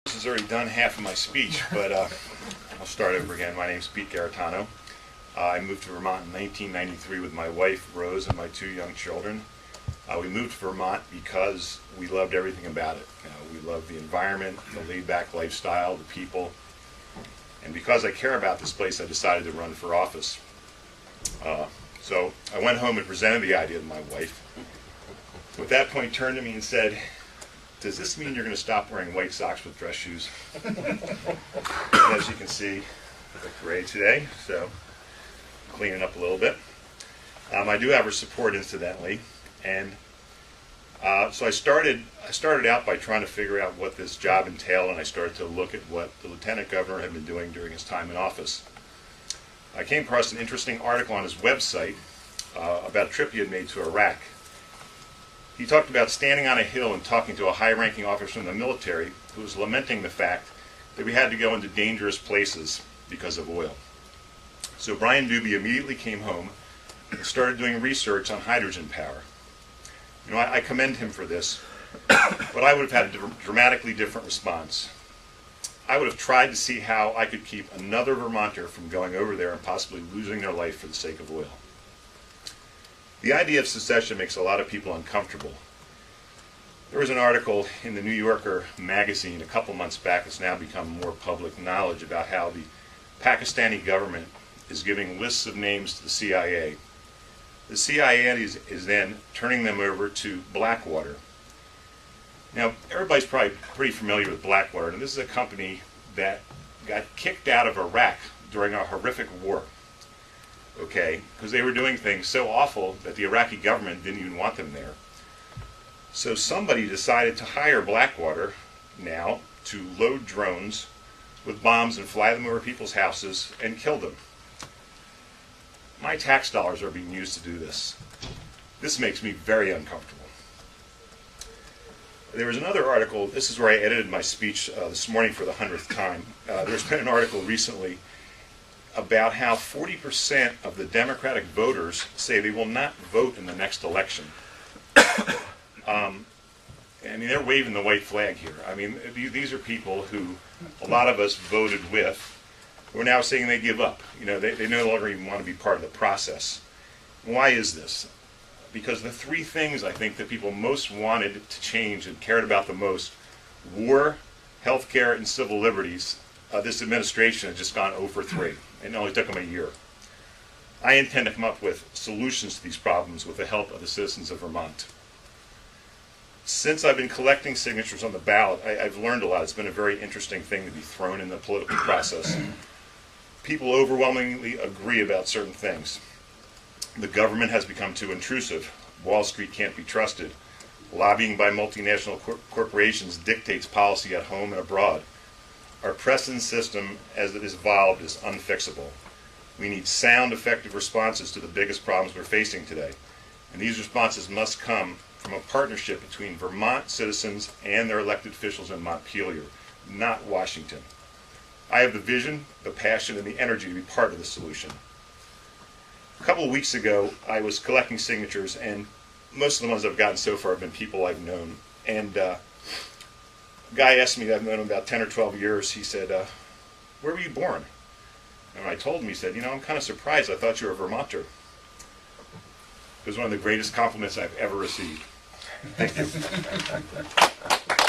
This has already done half of my speech, but I'll start over again. My name's Peter Garritano. I moved to Vermont in 1993 with my wife, Rose, and my 2 young children. We moved to Vermont because we loved everything about it. We loved the environment, the laid-back lifestyle, the people. And because I care about this place, I decided to run for office. So I went home and presented the idea to my wife, who at that point turned to me and said, "Does this mean you're going to stop wearing white socks with dress shoes?" And as you can see, I look gray today, so cleaning up a little bit. I do have her support, incidentally, and so I started out by trying to figure out what this job entailed, and I started to look at what the Lieutenant Governor had been doing during his time in office. I came across an interesting article on his website about a trip he had made to Iraq. He talked about standing on a hill and talking to a high-ranking officer from the military who was lamenting the fact that we had to go into dangerous places because of oil. So Brian Doobie immediately came home and started doing research on hydrogen power. You know, I commend him for this, but I would have had a dramatically different response. I would have tried to see how I could keep another Vermonter from going over there and possibly losing their life for the sake of oil. The idea of secession makes a lot of people uncomfortable. There was an article in the New Yorker magazine a couple months back that's now become more public knowledge about how the Pakistani government is giving lists of names to the CIA. The CIA is then turning them over to Blackwater. Now, everybody's probably pretty familiar with Blackwater, and this is a company that got kicked out of Iraq during a horrific war. Okay, because they were doing things so awful that the Iraqi government didn't even want them there. So somebody decided to hire Blackwater now to load drones with bombs and fly them over people's houses and kill them. My tax dollars are being used to do this. This makes me very uncomfortable. There was another article, this is where I edited my speech this morning for the 100th time. There's been an article recently about how 40% of the Democratic voters say they will not vote in the next election. I mean, they're waving the white flag here. I mean, these are people who a lot of us voted with, who are now saying they give up. You know, they no longer even want to be part of the process. Why is this? Because the 3 things I think that people most wanted to change and cared about the most, war, healthcare, and civil liberties, this administration has just gone 0 for 3. It only took them a year. I intend to come up with solutions to these problems with the help of the citizens of Vermont. Since I've been collecting signatures on the ballot, I've learned a lot. It's been a very interesting thing to be thrown in the political process. People overwhelmingly agree about certain things. The government has become too intrusive. Wall Street can't be trusted. Lobbying by multinational corporations dictates policy at home and abroad. Our present system, as it is evolved, is unfixable. We need sound, effective responses to the biggest problems we're facing today. And these responses must come from a partnership between Vermont citizens and their elected officials in Montpelier, not Washington. I have the vision, the passion, and the energy to be part of the solution. A couple of weeks ago, I was collecting signatures, and most of the ones I've gotten so far have been people I've known. And a guy asked me, I've known him about 10 or 12 years, he said, "Where were you born?" And when I told him, he said, "You know, I'm kind of surprised. I thought you were a Vermonter." It was one of the greatest compliments I've ever received. Thank you.